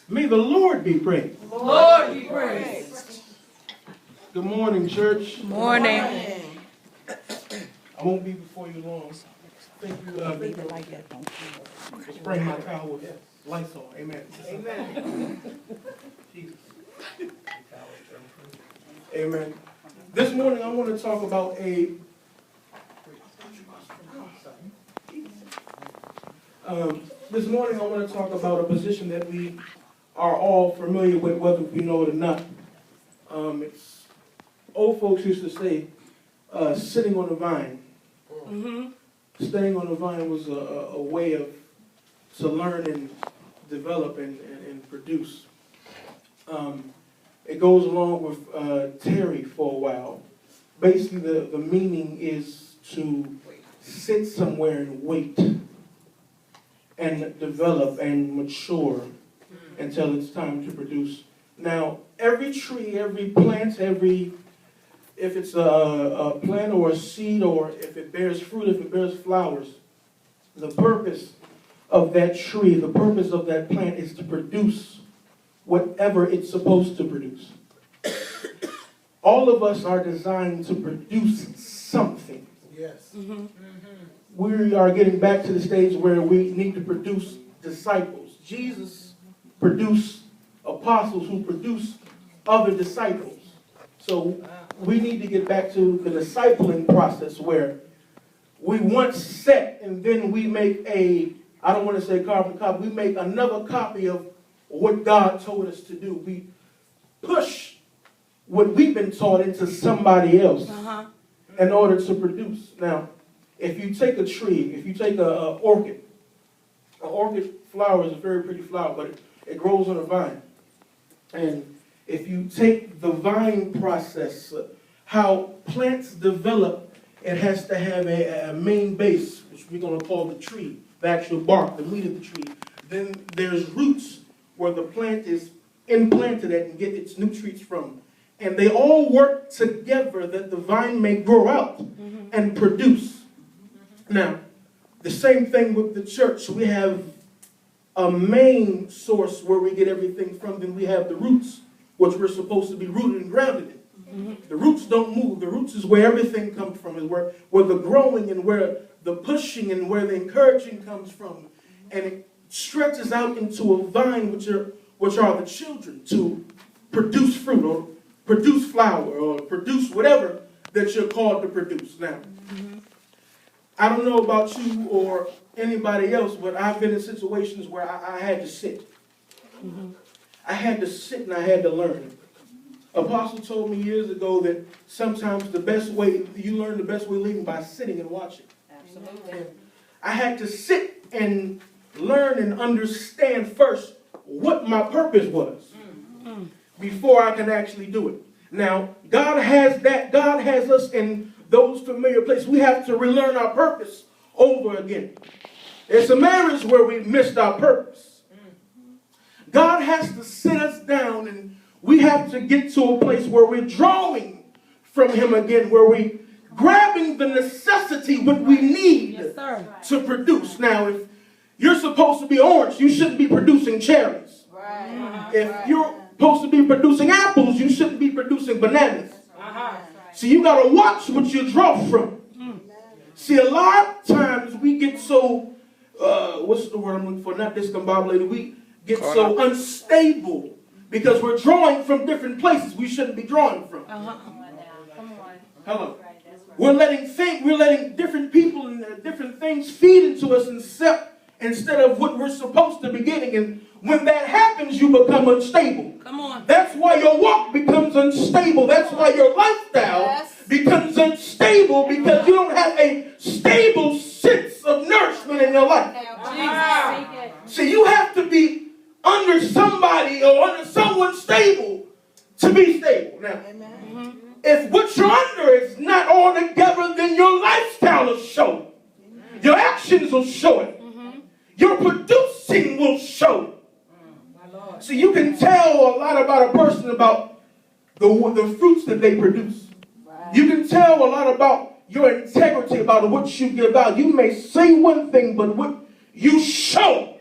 May the Lord be praised. Lord be praised. Good morning, church. Morning. I won't be before you long. Thank you, for spraying my towel with Lysol. Amen. Amen. Jesus. Amen. This morning I want to talk about a position that we are all familiar with, whether we know it or not. It's old folks used to say, sitting on a vine. Mm-hmm. Staying on a vine was a way to learn and develop and produce. It goes along with Terry for a while. Basically, the meaning is to sit somewhere and wait and develop and mature until it's time to produce. Now, every tree, every plant, if it's a plant or a seed, or if it bears fruit, if it bears flowers, the purpose of that tree, the purpose of that plant is to produce whatever it's supposed to produce. All of us are designed to produce something. Yes. Mm-hmm. Mm-hmm. We are getting back to the stage where we need to produce disciples. Jesus produced apostles who produced other disciples. So we need to get back to the discipling process where we once set and then we make I don't want to say carbon copy, we make another copy of what God told us to do. We push what we've been taught into somebody else in order to produce. Now, if you take a tree, if you take an orchid flower is a very pretty flower, but it grows on a vine. And if you take the vine process, how plants develop, it has to have a main base, which we're going to call the tree, the actual bark, the meat of the tree. Then there's roots where the plant is implanted at and get its nutrients from. And they all work together that the vine may grow out and produce. Now, the same thing with the church. We have a main source where we get everything from. Then we have the roots, which we're supposed to be rooted and grounded in. The roots don't move. The roots is where everything comes from, is where the growing and where the pushing and where the encouraging comes from. And it stretches out into a vine, which are the children, to produce fruit or produce flower or produce whatever that you're called to produce. Now, I don't know about you or anybody else, but I've been in situations where I had to sit. I had to sit and I had to learn. Apostle told me years ago that sometimes the best way, you learn the best way leading by sitting and watching. Absolutely. And I had to sit and learn and understand first what my purpose was before I can actually do it. Now, God has us in those familiar places. We have to relearn our purpose over again. There's some areas where we missed our purpose. God has to sit us down and we have to get to a place where we're drawing from Him again, where we're grabbing the necessity, what we need to produce. Now, if you're supposed to be orange, you shouldn't be producing cherries. If you're supposed to be producing apples, you shouldn't be producing bananas. So you got to watch what you draw from. See, a lot of times we get so, what's the word I'm looking for? Not discombobulated. We get so unstable because we're drawing from different places we shouldn't be drawing from. Hello. We're letting different people and different things feed into us instead of what we're supposed to be getting. And when that happens, you become unstable. Come on. That's why your walk becomes unstable. That's why your lifestyle becomes unstable, because you don't have a stable sense of nourishment in your life. So you have to be under somebody or under someone stable to be stable. Now, if what you're under is not all together, then your lifestyle will show it. Your actions will show it. Your producing will show it. So you can tell a lot about a person about the fruits that they produce. You can tell a lot about your integrity, about what you give out. You may say one thing, but what you show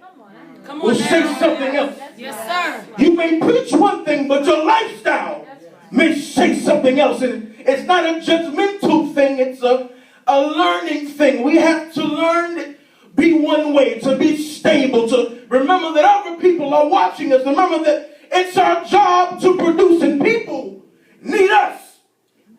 will say something else. Yes, sir. You may preach one thing, but your lifestyle may say something else. And it's not a judgmental thing. It's a learning thing. We have to learn to be one way, to be stable, to remember that other people are watching us. Remember that it's our job to produce, and people need us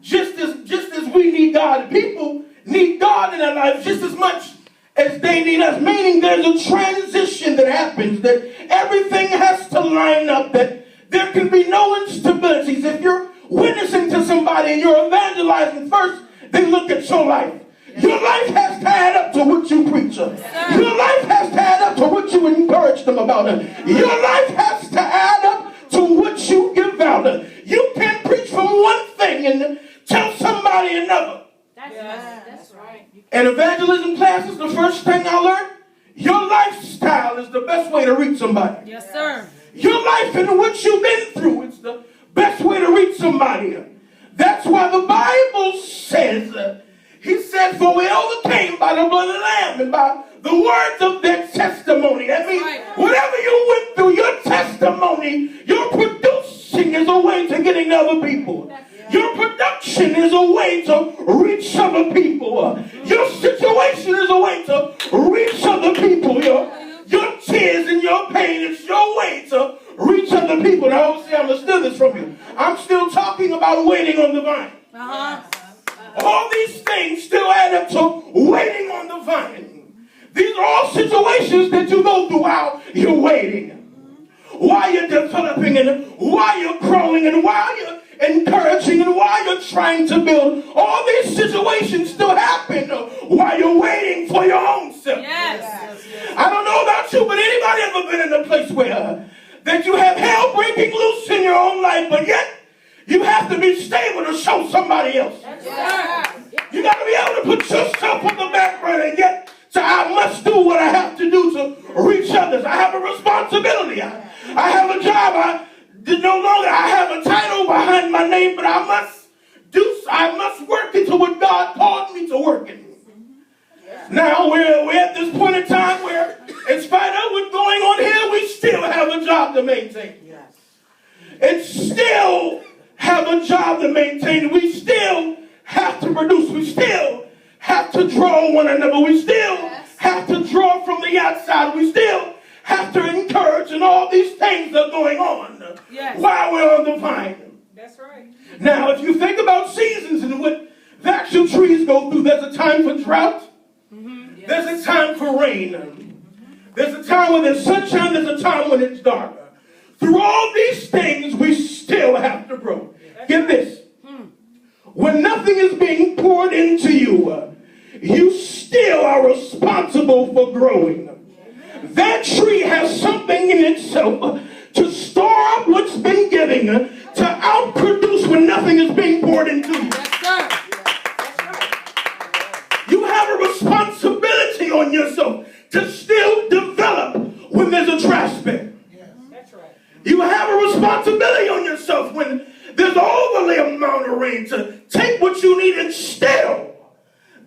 just as we need God. People need God in their lives just as much as they need us. Meaning there's a transition that happens, that everything has to line up, that there can be no instabilities. If you're witnessing to somebody and you're evangelizing first, they look at your life. Your life has to add up to what you preach. Your life has to add up to what you encourage them about. Your life has to add up to what you give out. You can't preach from one thing and tell somebody another. That's right. In evangelism classes, the first thing I learned, your lifestyle is the best way to reach somebody. Yes, sir. Your life and what you've been through, it's the best way to reach somebody. That's why the Bible says, he said, for we overcame by the blood of the Lamb and by the words of their testimony. That means whatever you went through, your testimony, your producing is a way to getting to other people. Your production is a way to reach other people. Your situation is a way to reach other people. Your tears and your pain is your way to reach other people. Now, obviously, I'm going to steal this from you. I'm still talking about waiting on the vine. All these things still add up to waiting on the vine. These are all situations that you go through while you're waiting, while you're developing, and while you're growing, and while you're encouraging, and while you're trying to build. All these situations still happen while you're waiting for your own self. Yes. I don't know about you, but anybody ever been in a place where that you have hell breaking loose in your own life, but yet you have to be stable to show somebody else. You got to be able to put yourself on the back burner and yet say, I must do what I have to do to reach others. I have a responsibility. I have a job. I have a title behind my name, but I must work into what God called me to work in. Now we're at this point in time where, in spite of what's going on here, we still have a job to maintain. And still have a job to maintain. We still have to produce. We still have to draw one another. We still have to draw from the outside. We still have to encourage, and all these things are going on while we're on the vine. That's right. Now, if you think about seasons and what the actual trees go through, there's a time for drought. There's a time for rain. There's a time when there's sunshine. There's a time when it's dark. Through all these things, we still have to grow. Get this. When nothing is being poured into you, you still are responsible for growing. That tree has something in itself to store up what's been given, to outproduce when nothing is being poured into you. You have a responsibility on yourself to still develop when there's a trash bin. You have a responsibility on yourself when there's an overly amount of rain to take what you need and still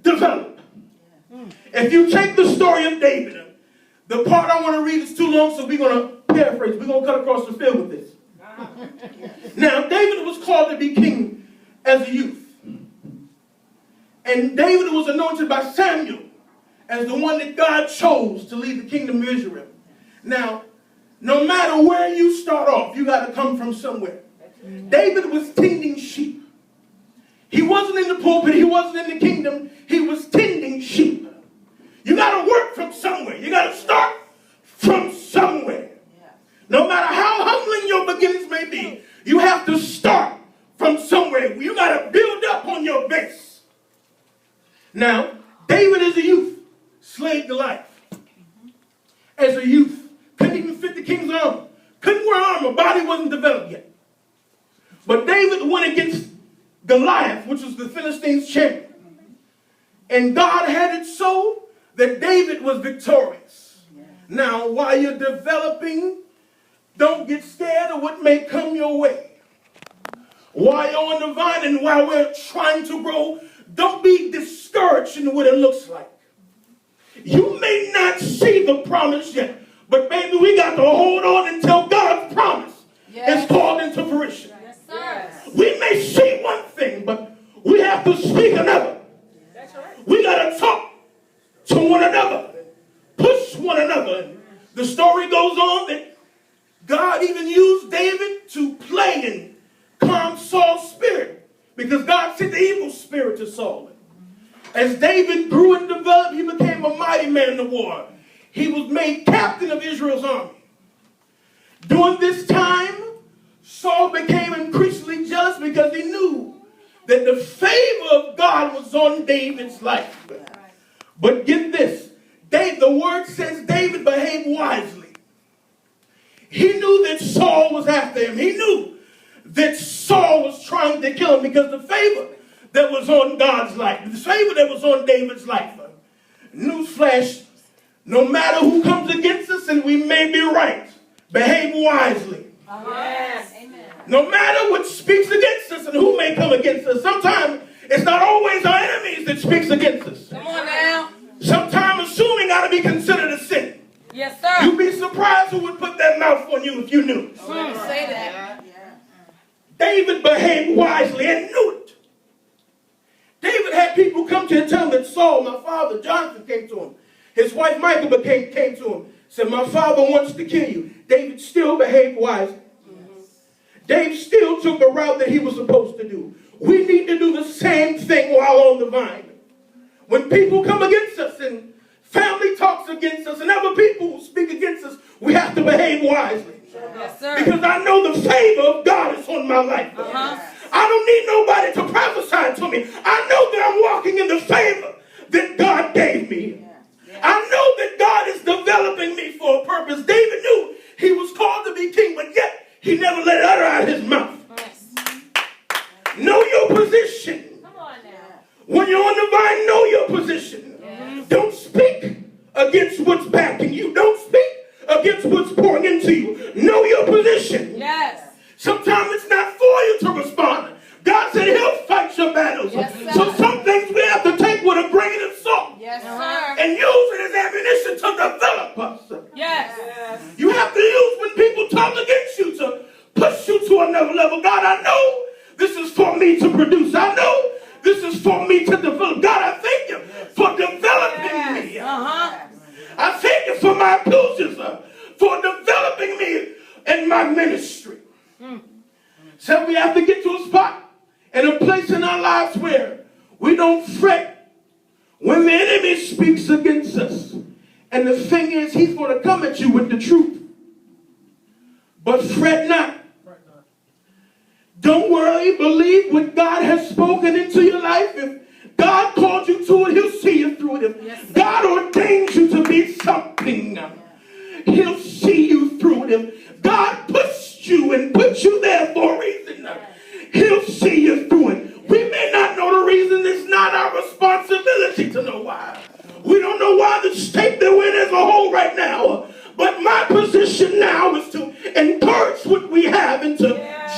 develop. If you take the story of David, the part I want to read is too long, so we're going to paraphrase. We're going to cut across the field with this. Now, David was called to be king as a youth. And David was anointed by Samuel as the one that God chose to lead the kingdom of Israel. Now, no matter where you start off, you got to come from somewhere. David was tending sheep. He wasn't in the pulpit. He wasn't in the kingdom. He was tending sheep. You got to work from somewhere. You got to start from somewhere. No matter how humbling your beginnings may be, you have to start from somewhere. You got to build up on your base. Now, David as a youth slayed Goliath. As a youth, couldn't even fit the king's armor. Couldn't wear armor. Body wasn't developed yet. But David went against Goliath, which was the Philistines' champion. And God had it so that David was victorious. Now, while you're developing, don't get scared of what may come your way. While you're on the vine and while we're trying to grow, don't be discouraged in what it looks like. You may not see the promise yet, But baby, we got to hold on until God's promise is called into fruition. Yes, sir. We may see one thing, but we have to speak another. That's right. We got to talk to one another, push one another. The story goes on that God even used David to play and calm Saul's spirit, because God sent the evil spirit to Saul. As David grew and developed, he became a mighty man of war. He was made captain of Israel's army. During this time, Saul became increasingly jealous because he knew that the favor of God was on David's life. But get this, the word says David behaved wisely. He knew that Saul was after him. He knew that Saul was trying to kill him because the favor that was on God's life, the favor that was on David's life. Newsflash, no matter who comes against us, and we may be right, behave wisely. Yes. Amen. No matter what speaks against us and who may come against us. Sometimes it's not always our enemies that speaks against us. Come on now. Sometimes assuming ought to be considered a sin. Yes, sir. You'd be surprised who would put that mouth on you if you knew. Say that. David behaved wisely and knew it. David had people come to him and tell him that Saul, my father, Jonathan, came to him. His wife Michal came to him, said, my father wants to kill you. David still behaved wisely. David still took the route that he was supposed to do. We need to do the same thing while on the vine. When people come against us and family talks against us and other people who speak against us, we have to behave wisely. Yes, sir. Because I know the favor of God is on my life. I don't need nobody to prophesy to me. I know that I'm walking in the favor that God gave me. I know that God is developing me for a purpose. David knew he was called to be king, but yet he never let it utter out of his mouth. Know your position. Come on now. When you're on the vine, know your position. Don't speak against what's backing you. Don't speak against what's pouring into you. Know your position. Yes. Sometimes it's not for you to respond. God said he'll fight your battles. Yes, sir. So some things we have to take with a grain of salt Yes, sir. and use it as ammunition to develop us. Yes. You have to use when people talk against you to push you to another level. God, I know this is for me to produce. I know this is for me to develop. God, I thank you for developing me. I thank you for my inclusions, for developing me in my ministry. So we have to get to a spot and a place in our lives where we don't fret when the enemy speaks against us. And the thing is, he's going to come at you with the truth. But fret not. Don't worry. Believe what God has spoken into your life. If God called you to it, he'll see you through it. If God ordains you to be something, he'll see you through it. If God pushed you and put you there for a reason, he'll see you through it. We may not know the reason. It's not our responsibility to know why. We don't know why the state that we're in as a whole right now. But my position now is to encourage what we have and to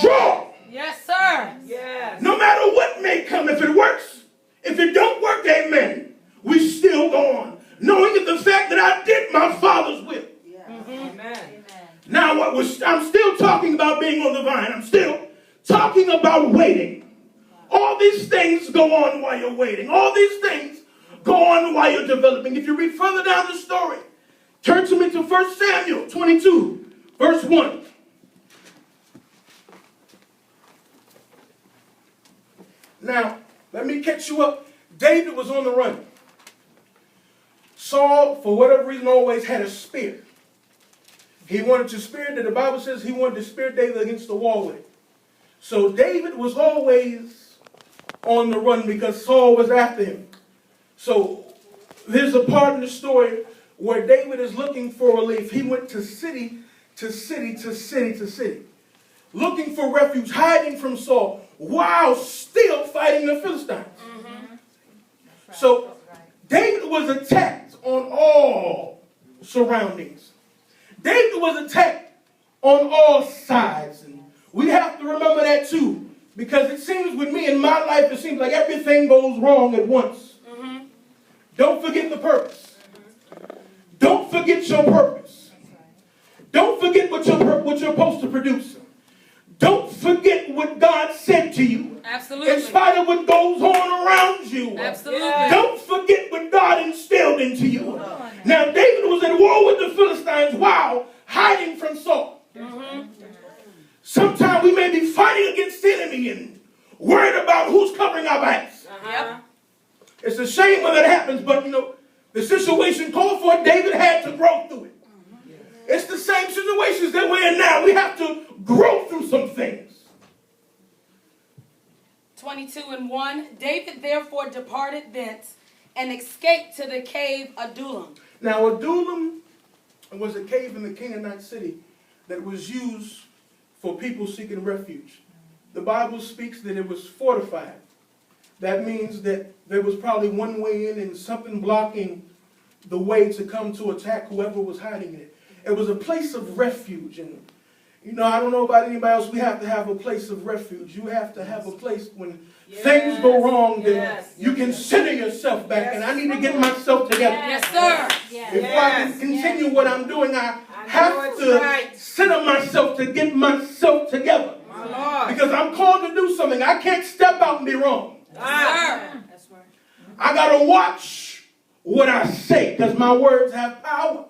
draw. Yes, sir. Yes. No matter what may come, if it works, if it don't work, amen, we still go on. Knowing that the fact that I did my Father's will. Amen. Now, I'm still talking about being on the vine. I'm still talking about waiting. All these things go on while you're waiting. All these things go on while you're developing. If you read further down the story, turn to me to 1 Samuel 22, verse 1. Now, let me catch you up. David was on the run. Saul, for whatever reason, always had a spear. He wanted to spear, the Bible says he wanted to spear David against the wall with it. So David was always on the run because Saul was after him. So there's a part in the story where David is looking for relief. He went to city to city to city to city, looking for refuge, hiding from Saul, while still fighting the Philistines. So David was attacked on all surroundings. David was attacked on all sides. And we have to remember that too. Because it seems with me in my life, it seems like everything goes wrong at once. Don't forget the purpose. Don't forget your purpose. Don't forget what you're supposed to produce. Don't forget what God said to you. Absolutely. In spite of what goes on around you. Absolutely. Don't forget what God instilled into you. Now, David was at war with the Philistines while hiding from Saul. Sometimes we may be fighting against the enemy and worried about who's covering our backs. It's a shame when that happens, but the situation called for it. David had to grow through it. It's the same situations that we're in now. We have to grow through some things. 22:1. David therefore departed thence and escaped to the cave Adullam. Now, Adullam was a cave in the Canaanite city that was used for people seeking refuge. The Bible speaks that it was fortified. That means that there was probably one way in and something blocking the way to come to attack whoever was hiding in it. It was a place of refuge. And, I don't know about anybody else. We have to have a place of refuge. You have to have a place when things go wrong that you can center yourself back. And I need to get myself together. Yes, sir. Before I can continue what I'm doing, I have to center myself to get myself together. Because I'm called to do something. I can't step out and be wrong. That's right. I got to watch what I say because my words have power.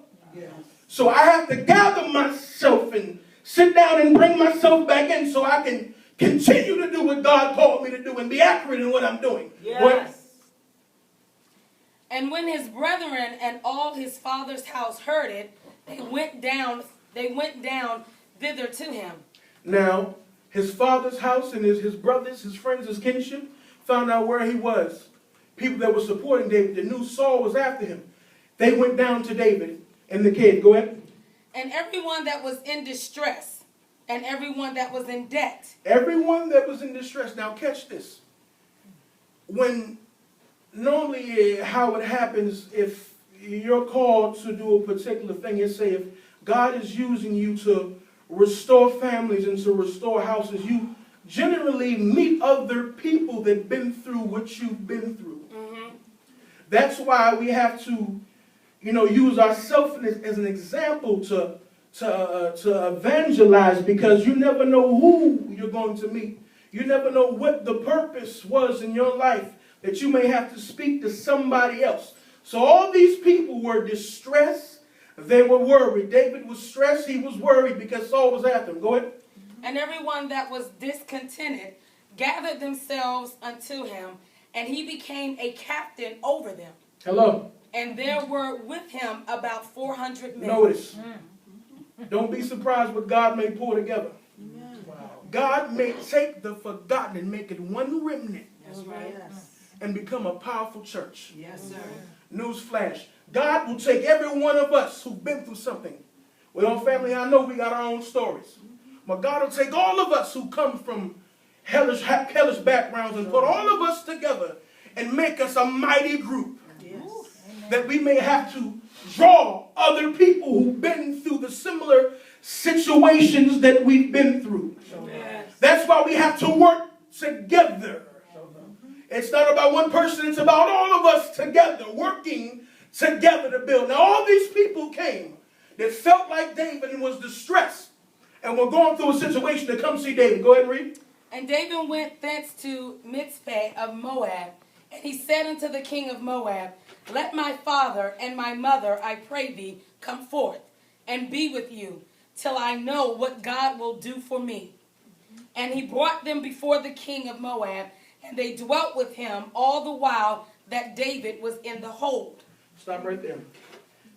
So I have to gather myself and sit down and bring myself back in so I can continue to do what God called me to do and be accurate in what I'm doing. And when his brethren and all his father's house heard it, they went down thither to him. Now, his father's house and his brothers, his friends, his kinship, found out where he was. People that were supporting David, that knew Saul was after him. They went down to David in the cave. Go ahead. And everyone that was in distress, and everyone that was in debt. Everyone that was in distress. Now catch this. When normally how it happens, if you're called to do a particular thing, you say if God is using you to restore families and to restore houses, you generally meet other people that have been through what you've been through. That's why we have to use ourselves as an example to evangelize, because you never know who you're going to meet. You never know what the purpose was in your life that you may have to speak to somebody else. So all these people were distressed. They were worried. David was stressed. He was worried because Saul was after him. Go ahead. And everyone that was discontented gathered themselves unto him, and he became a captain over them. Hello. And there were with him about 400 men. Notice. Don't be surprised what God may pull together. God may take the forgotten and make it one remnant. That's right. And become a powerful church. Yes, sir. Newsflash. God will take every one of us who've been through something. Well, family, I know we got our own stories. But God will take all of us who come from hellish backgrounds and put all of us together and make us a mighty group. That we may have to draw other people who've been through the similar situations that we've been through. That's why we have to work together. It's not about one person, it's about all of us together, working together to build. Now, all these people came that felt like David and was distressed and were going through a situation to come see David. Go ahead and read. And David went thence to Mizpeh of Moab, and he said unto the king of Moab, Let my father and my mother, I pray thee, come forth and be with you, till I know what God will do for me. And he brought them before the king of Moab, and they dwelt with him all the while that David was in the hold. Stop right there.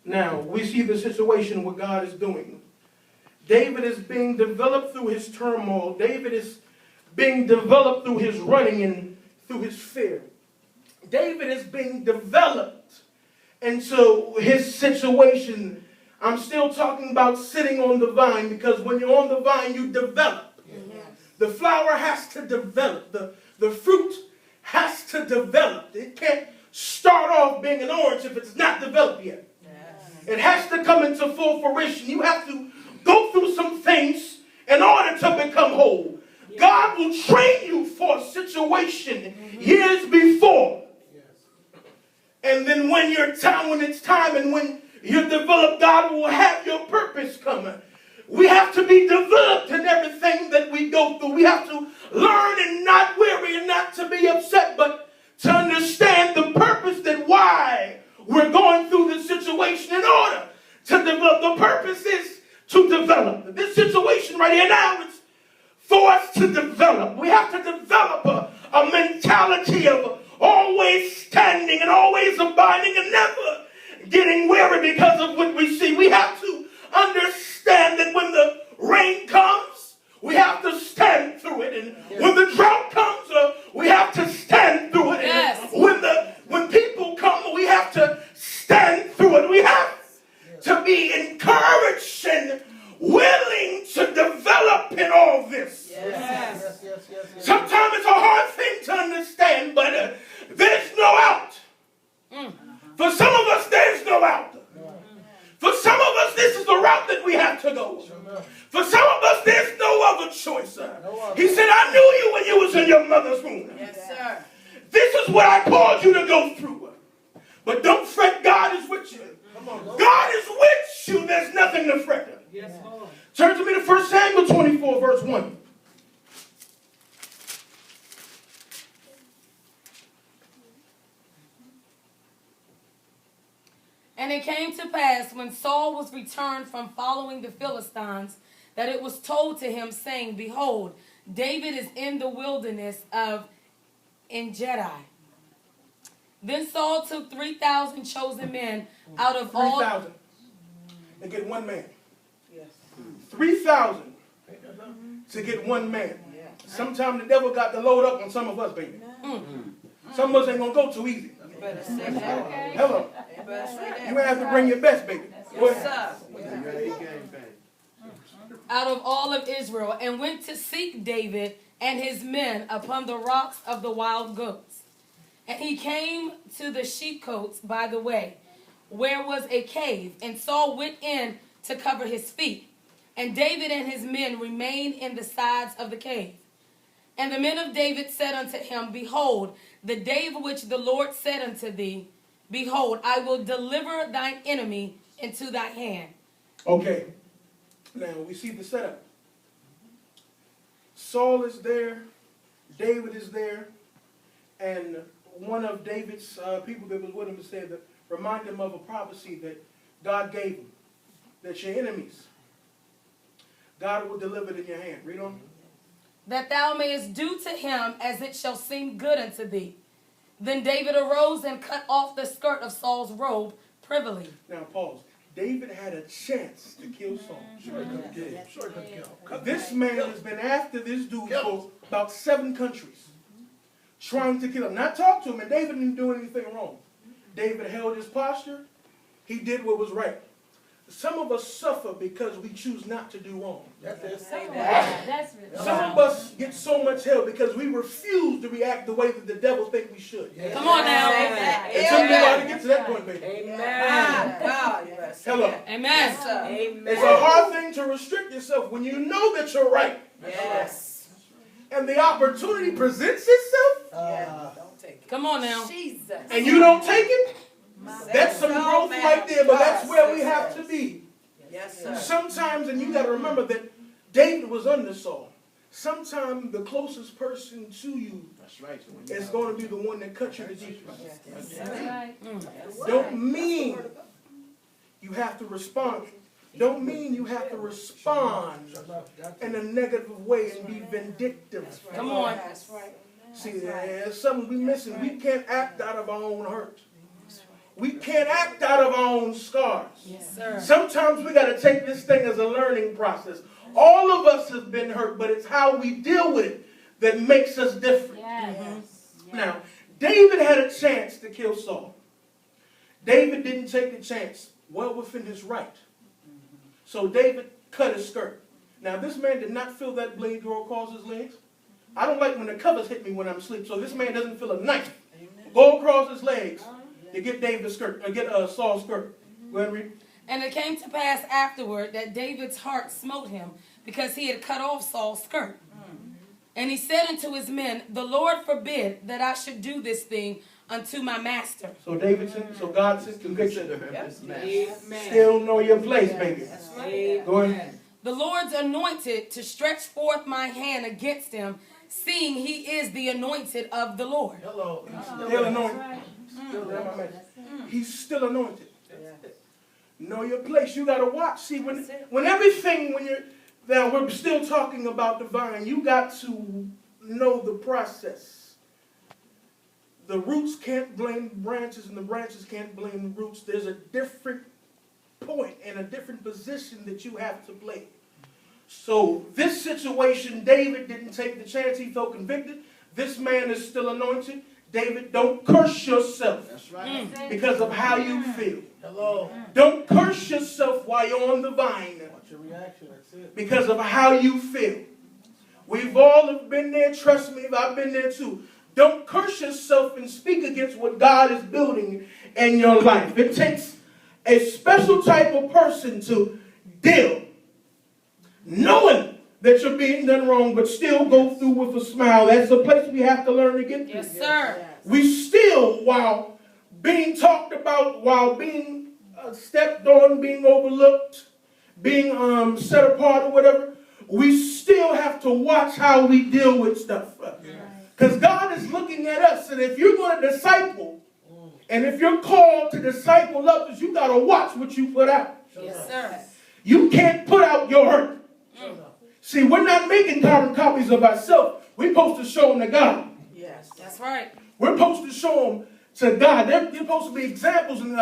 Now, we see the situation what God is doing. David is being developed through his turmoil. David is being developed through his running and through his fear. David is being developed into his situation. I'm still talking about sitting on the vine, because when you're on the vine, you develop. Yes. The flower has to develop. The fruit has to develop. It can't start off being an orange if it's not developed yet. Yes. It has to come into full fruition. You have to go through some things in order to become whole. Yes. God will train you for a situation years before. Yes. And then when it's time and when you're developed, God will have your purpose come. we have to be developed in everything that we go through. We have to learn and not weary and not to be upset, but to understand the purpose that why we're going through this situation in order to develop. The purpose is to develop. This situation right here now is for us to develop. We have to develop a mentality of always standing and always abiding and never getting weary because of what we see. We have to understand that when the rain comes, we have to stand through it. And when the drought comes, we have to stand through it. Yes. And when people come, we have to stand through it. We have to be encouraged and willing to develop in all this. Yes. Sometimes it's a hard thing to understand, but there's no out. For some of us, there's no out. For some of us, this is the route that we have to go. For some of us, there's no other choice. He said, I knew you when you was in your mother's womb. Yes, sir. This is what I called you to go through. But don't fret, God is with you. God is with you. There's nothing to fret. Yes, Lord. Turn to me to 1 Samuel 24, verse 1. And it came to pass, when Saul was returned from following the Philistines, that it was told to him, saying, Behold, David is in the wilderness of En-gedi. Then Saul took 3,000 chosen men out of all... 3,000. And get one man. Yes. 3,000 to get one man. Sometimes the devil got the load up on some of us, baby. Some of us ain't going to go too easy. You better say that. Hello. You better say that. You're going to have to bring your best, baby. Go Yes, ahead. sir. out of all of Israel, and went to seek David and his men upon the rocks of the wild goats. And he came to the sheepcotes by the way, where was a cave, and Saul went in to cover his feet. And David and his men remained in the sides of the cave. And the men of David said unto him, Behold, the day of which the Lord said unto thee, Behold, I will deliver thine enemy into thy hand. Okay. Now we see the setup. Saul is there. David is there. And one of David's people that was with him said that remind him of a prophecy that God gave him. That your enemies, God will deliver it in your hand. Read on. That thou mayest do to him as it shall seem good unto thee. Then David arose and cut off the skirt of Saul's robe privily. Now pause. David had a chance to kill Saul. This man has been after this dude for about 7 countries. Trying to kill him. Not talk to him, and David didn't do anything wrong. David held his posture. He did what was right. Some of us suffer because we choose not to do wrong. Say that. Some of us get so much hell because we refuse to react the way that the devil think we should. Come on now. Say that. And some of you ought to get to that point, baby. Amen. God, you better say Hello. that. Amen. Yes, sir. Amen. It's a hard thing to restrict yourself when you know that you're right. Yes. And the opportunity presents itself Yeah. Don't take it. Come on now. Jesus. and you don't take it. That's some So growth mad right there, but God that's where we says have that. to be. Yes, sir. Sometimes, and you got to remember that David was under Saul. Sometimes the closest person to you is going to be the one that cuts you the deepest. Don't mean you have to respond. Don't mean you have to respond in a negative way and be vindictive. Come on. That's right. See, there's something we missing. We can't act out of our own hurt. We can't act out of our own scars. Yes, sir. Sometimes we got to take this thing as a learning process. All of us have been hurt, but it's how we deal with it that makes us different. Now, David had a chance to kill Saul. David didn't take the chance well within his right. So David cut his skirt. Now, this man did not feel that blade go across his legs. I don't like when the covers hit me when I'm asleep, so this man doesn't feel a knife go across his legs to get David's skirt, or get Saul's skirt. Go ahead and read. And it came to pass afterward that David's heart smote him, because he had cut off Saul's skirt. And he said unto his men, The Lord forbid that I should do this thing unto my master. So God sent conviction. Amen. Still know your place, baby. That's right. Go ahead. the Lord's anointed, to stretch forth my hand against him, seeing he is the anointed of the Lord. Hello. He's still anointed. He's still anointed. Know your place. You got to watch. See, when you're now, we're still talking about divine. You got to know the process. The roots can't blame branches, and the branches can't blame the roots. There's a different point and a different position that you have to play. So this situation, David didn't take the chance. He felt convicted. This man is still anointed. David, don't curse yourself. That's right. Because of how you feel. Hello. Don't curse yourself while you're on the vine. What's your reaction? That's it. Because of how you feel. We've all been there. Trust me, I've been there too. Don't curse yourself and speak against what God is building in your life. It takes a special type of person to deal, knowing that you're being done wrong, but still go through with a smile. That's the place we have to learn to get to. Yes, sir. We still, while being talked about, while being stepped on, being overlooked, being set apart or whatever, we still have to watch how we deal with stuff. Because God is looking at us, and if you're going to disciple, and if you're called to disciple others, you got to watch what you put out. Yes, sir. You can't put out your hurt. See, we're not making carbon copies of ourselves. We're supposed to show them to God. Yes, that's right. We're supposed to show them to God. They're supposed to be examples in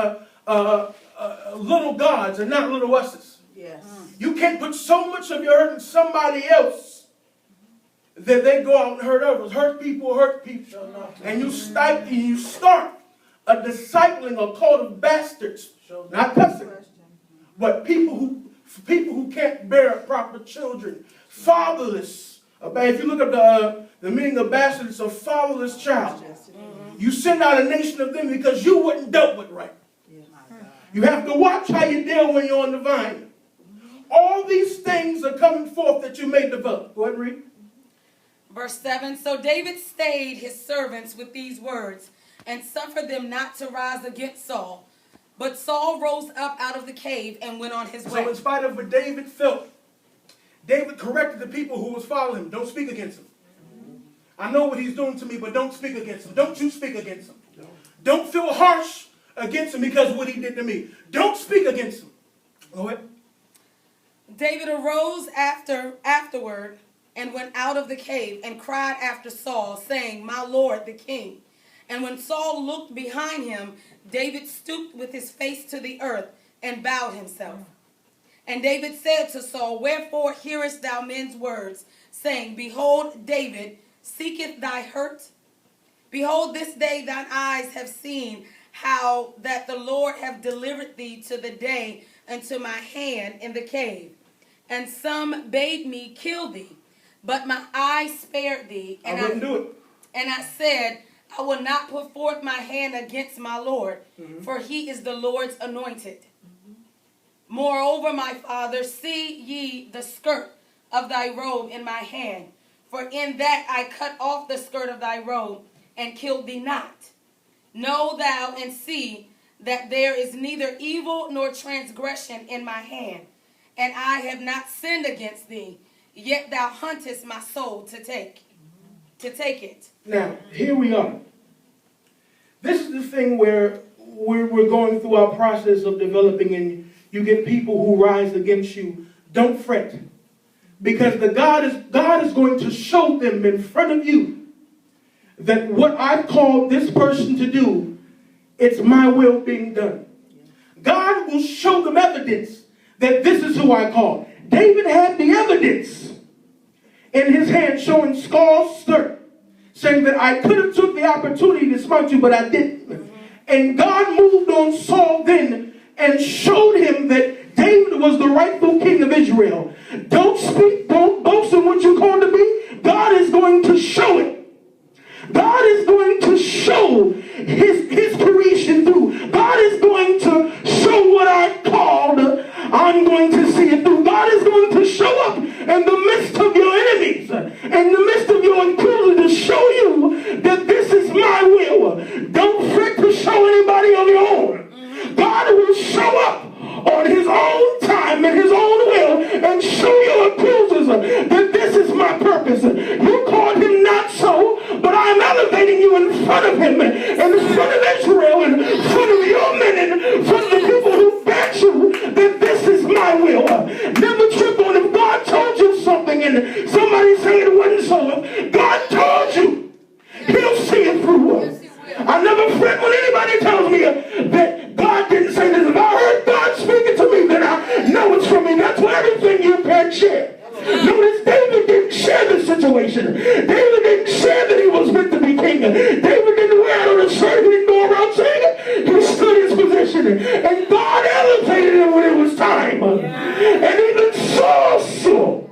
little gods and not little us's. Yes. You can't put so much of your hurt in somebody else that they go out and hurt others. Hurt people. And you start a discipling, a cult of bastards. Not cussing, but people who can't bear proper children. Fatherless. If you look up the meaning of bastard, it's a fatherless child. You send out a nation of them because you weren't dealt with right. You have to watch how you deal when you're on the vine. All these things are coming forth that you may develop. Go ahead and read. Verse 7, so David stayed his servants with these words and suffered them not to rise against Saul. But Saul rose up out of the cave and went on his way. So in spite of what David felt, David corrected the people who was following him. Don't speak against him. I know what he's doing to me, but don't speak against him. Don't you speak against him. Don't feel harsh against him because of what he did to me. Don't speak against him. Go ahead. David arose afterward and went out of the cave and cried after Saul, saying, my lord, the king. And when Saul looked behind him, David stooped with his face to the earth and bowed himself. And David said to Saul, wherefore hearest thou men's words, saying, behold, David seeketh thy hurt? Behold, this day thine eyes have seen how that the Lord hath delivered thee to the day unto my hand in the cave. And some bade me kill thee, but my eyes spared thee. And I wouldn't do it. And I said, I will not put forth my hand against my Lord, for he is the Lord's anointed. Moreover, my father, see ye the skirt of thy robe in my hand, for in that I cut off the skirt of thy robe and killed thee not. Know thou and see that there is neither evil nor transgression in my hand, and I have not sinned against thee, yet thou huntest my soul to take it. Now, here we are. This is the thing where we're going through our process of developing, and you get people who rise against you. Don't fret. Because God is going to show them in front of you that what I've called this person to do, it's my will being done. God will show them evidence that this is who I call. David had the evidence in his hand showing Saul's skirt, saying that I could have took the opportunity to smite you, but I didn't. And God moved on Saul then and showed him that David was the rightful king of Israel. Don't speak, don't boast in what you're called to be. God is going to show it. God is going to show his creation through. God is going to show what I called. I'm going to see it through. God is going to show up in the midst of your enemies, in the midst of your accusers, to show you that this is my will. Don't fret to show anybody on your own. God will show up on his own time and his own will and show situation. David didn't say that he was meant to be king. David didn't wear it on a shirt. He didn't go around saying it. He stood his position. And God elevated him when it was time. And even so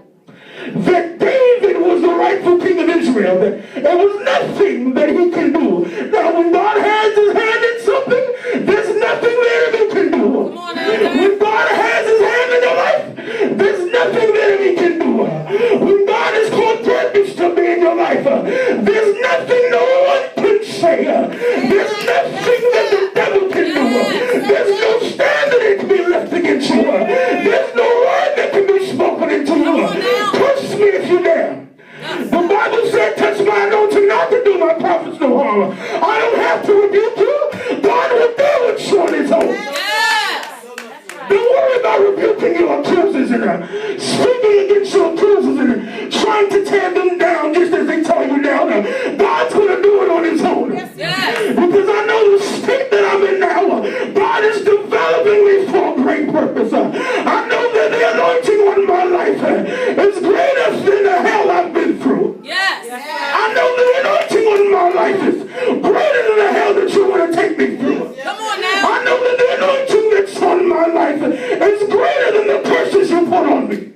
that David was the rightful king of Israel. There was nothing that he can do. Now, when God has his hand in something, there's nothing the enemy can do. When God has his hand in your life, there's nothing the enemy can do. When God has called purpose to be in your life, there's nothing no one can say. There's nothing that the devil can do. There's no standard that can be left against you. There's no word that can be spoken into you. Trust me if you dare. The Bible said, touch my anointing, not to do my prophets no harm. I don't have to rebuke you. God will deal with you on his own. Don't worry about rebuking your accusers and speaking against your accusers and trying to tear them down just as they tear you down. God's going to do it on his own. Because I know the state that I'm in now, God is developing me for a great purpose. I know that the anointing on my life is greater than the hell I've been through. I know the anointing on my life is greater than the hell that you want to take me through. Come on now. I know that the anointing that's on my life is greater than the curses you put on me.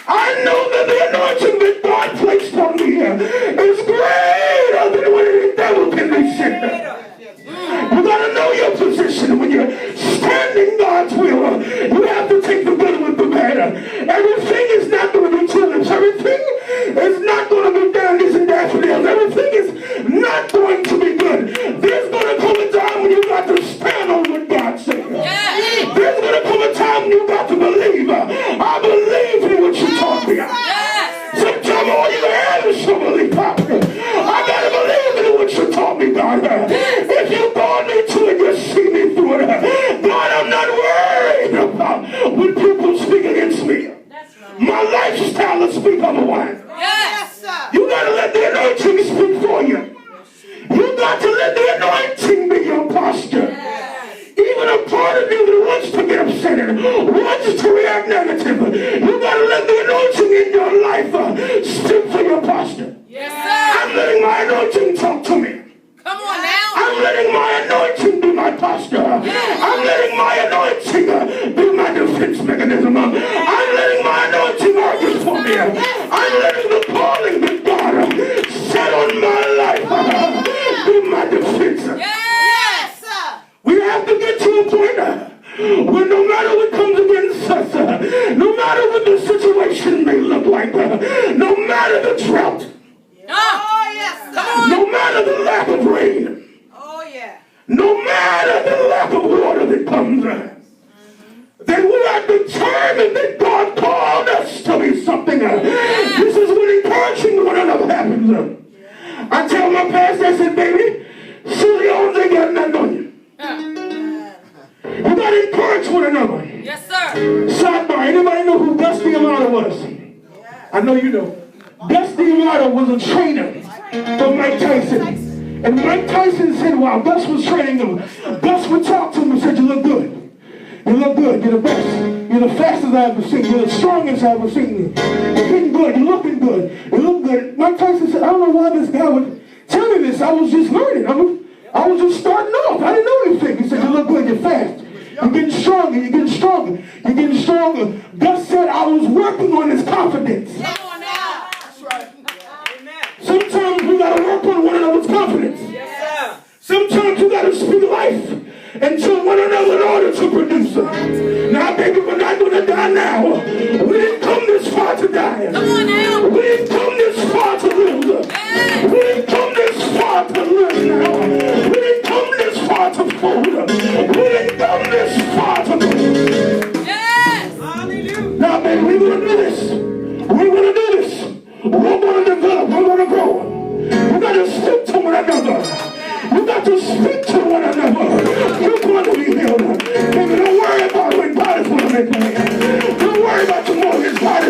I know that the anointing that God placed on me is greater than what any devil can be sent. You gotta know your position. When you're standing God's will, you have to take the good with the bad. Everything is not going to be tulips. Everything is not going to be dandies and daffodils. Everything is not going to be good. There's going to come a time when you got to stand on what God said. There's going to come a time when you got to believe. I believe in what you taught me. Sometimes all you have is some belief. I got to believe in what you taught me, God. If you called me to it, just see me through it. God, I'm not worried about when people speak against me. My lifestyle will speak otherwise. You got to let the anointing speak for you. You got to let the anointing be your posture. Even a part of you that wants to get upset and wants to react negative, you got to let the anointing in your life speak for your posture. I'm letting my anointing talk to me. Come on now. I'm letting my anointing be my posture. I'm letting my anointing be my defense mechanism. I'm letting my anointing argue for me. I'm letting the calling that God set on my life be my defense. We have to get to a point where no matter what comes against us, no matter what the situation may look like, no matter the drought, no matter the lack of rain, no matter the lack of water that comes, then we are determined that God called us to be something. This is when encouraging one another happens. I tell my pastor, I said, baby, Susie Owens ain't got nothing on you. You got to encourage one another. Yes, sir. Sidebar, anybody know who Dusty Amato was? I know you know. Dusty Amato was a trainer for Mike Tyson. And Mike Tyson said while Gus was training him, Gus would talk to him and said, you look good. You look good. You're the best. You're the fastest I've ever seen. You're the strongest I've ever seen you. You're getting good. You're looking good. You look good. Mike Tyson said, I don't know why this guy would tell me this. I was just learning. I was just starting off. I didn't know anything. He said, you look good. You're fast. You're getting stronger. You're getting stronger. You're getting stronger. Gus said, I was working on his confidence. Sometimes we got to work on one another's confidence. Sometimes you got to speak life into one another in order to produce. Now, baby, we're not going to die now. We didn't come this far to die. We didn't come this far to lose. We didn't come this far to live now. We didn't come this far to fold. We didn't come this far to lose. Now, baby, we're going to do this. We're going to do this. We're going to develop. We're going to grow. We got to speak to one another. You got to speak to one another. You're going to be healed. Baby, don't worry about when God is going to make you. Don't worry about tomorrow. His God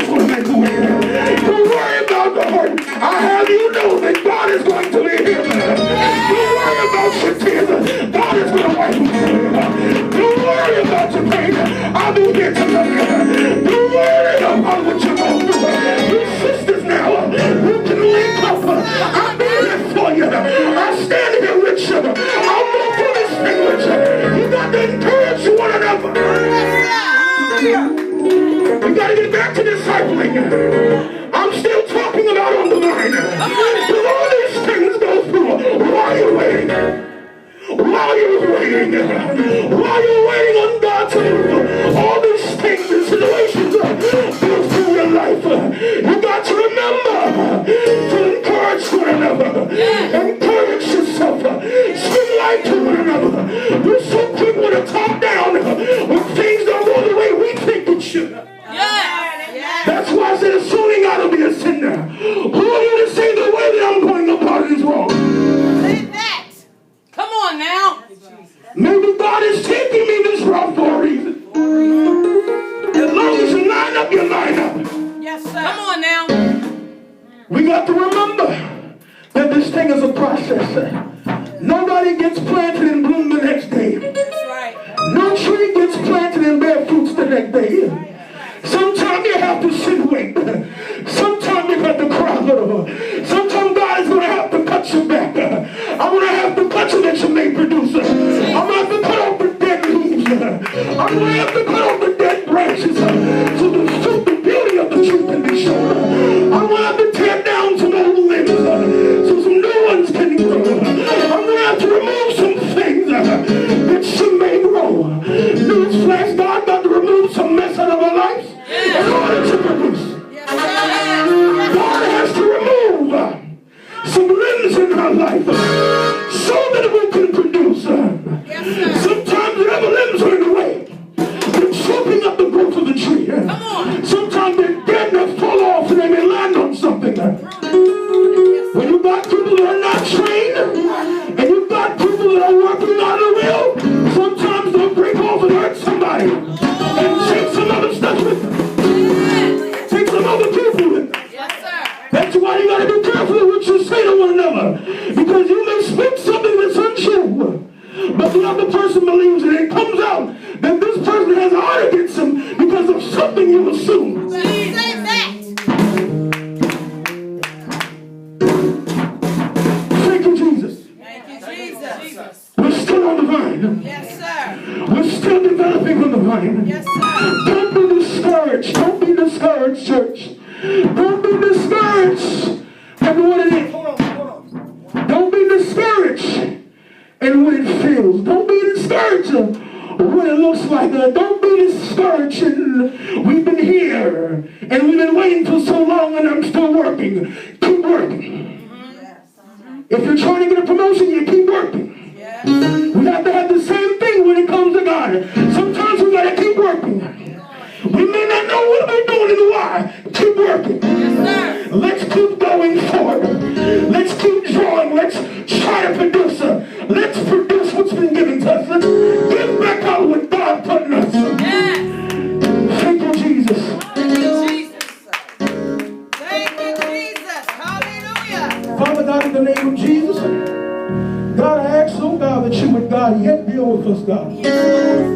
doing. I'm still talking about on the vine. Because all these things go through while you're waiting. While you're waiting, on God to move, all these things and situations go through your life. You got to remember to encourage one another. Encourage yourself. Speak life to one another. We're so quick with a top down when things don't go the way we think it should. That's why I said assuming I to be a sinner. Who are you to say the way that I'm going about it is wrong? Say that. Come on now. Maybe God is taking me this route for a reason. As long as you line up, you line up. Yes, sir. Come on now. We got to remember that this thing is a process. Nobody gets planted and bloom the next day. That's right. No tree gets planted and bear fruits the next day. Sometimes you have to sit and wait. Sometimes you have to cry a little. Sometimes God is going to have to cut you back. I'm going to have to cut you that you may produce. I'm going to have to cut off the dead leaves. I'm going to have to cut off the dead branches so the beauty of the tree can be shown. I'm going to have to tear down some old limbs so some new ones can grow. I'm going to have to remove some things that she may grow. Newsflash, God got to remove some mess out of our lives in order to produce. God has to remove some limbs in our life so that we can produce. Sometimes the other limbs are in the way. They're choking up the growth of the tree. Sometimes they're dead and they fall off and they may land on something. When you got people that are not trained and you've got people that are working on the wheel, sometimes they'll break off and hurt somebody and take some other stuff with them. Take some other people with them. That's why you got to be careful what you say to one another. Because you may speak something that's untrue, but the other person believes it. And it comes out that this person has a heart against him because of something you assume. Say that. Thank you, Jesus. Thank you, Jesus. We're still on the vine. Yes, sir. We're still developing on the vine. Yes, sir. Don't be discouraged. Don't be discouraged, church. Don't be discouraged in what it is. Hold on. Don't be discouraged in what it feels. Don't be discouraged in what it looks like. Don't be discouraged in we've been here and we've been waiting for so long and I'm still working. Keep working. If you're trying to get a promotion, you keep working. We have to have the same thing when it comes to God. Sometimes we got to keep working. We may not know what we're doing and why. Keep working. Yes, sir. Let's keep going forward. Let's keep drawing. Let's try to produce. Let's produce what's been given to us. Let's give back out what God put in us. Yes. Thank you, Jesus. Thank you, Jesus. Thank you, Jesus. Hallelujah. Father God, in the name of Jesus, God, I ask, oh God, that you would, God, yet deal with us, God.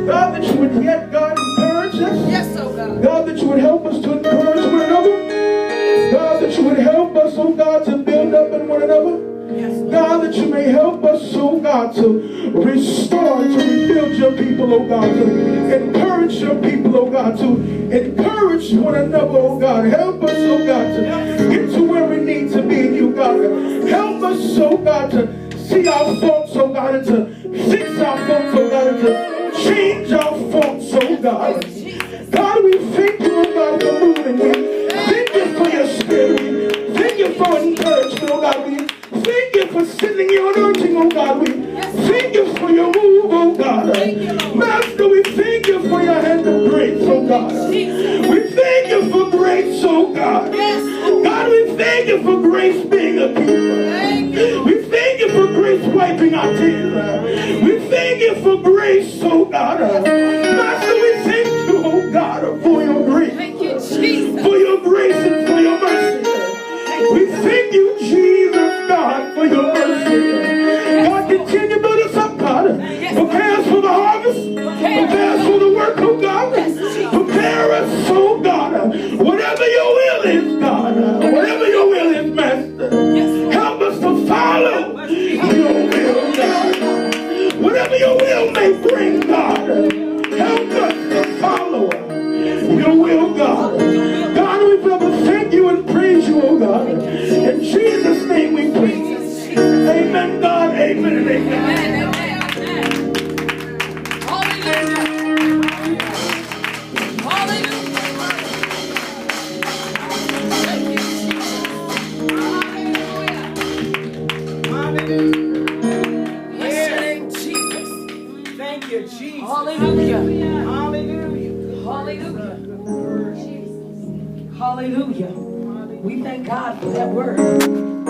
God, that you would yet, God, encourage us. Yes, oh God. God, that you would help us to encourage one another. God, that you would help us, oh God, to build up in one another. God, that you may help us, oh God, to restore, to rebuild your people, oh God, to encourage your people, oh God, to encourage one another, oh God. Help us, oh God, to get to where we need to be in you, God. Help us, oh God, to see our faults, oh God, and to fix our faults, oh God, and to change our faults, oh God. God, we thank you, oh God, for moving. We thank you for your spirit. We thank you for encouragement, oh God. We thank you for sending your anointing, oh God. We thank you for your move, oh God. Master, we thank you for your hand of grace, oh God. We thank you for grace, oh God. God, we thank you for grace being a people. We thank you for grace wiping our tears. We thank you for grace, oh God. Master, we thank you, oh God, for your grace. Thank you, Jesus. For your grace and for your mercy. We thank you, Jesus, God, for your mercy. God, continue to build us up, God. Prepare us for the harvest. Prepare us for the work, oh God. Prepare us, oh God. Whatever your will is, God. Whatever your will is, Master. Help us to follow your will, God. God. In Jesus' name we pray. Amen, God. Amen and amen. Amen, amen, amen. Hallelujah. Hallelujah. Thank you, Jesus. Hallelujah. Bless your name, Jesus. Thank you, Jesus. Hallelujah. Hallelujah. Hallelujah. Hallelujah. We thank God for that word.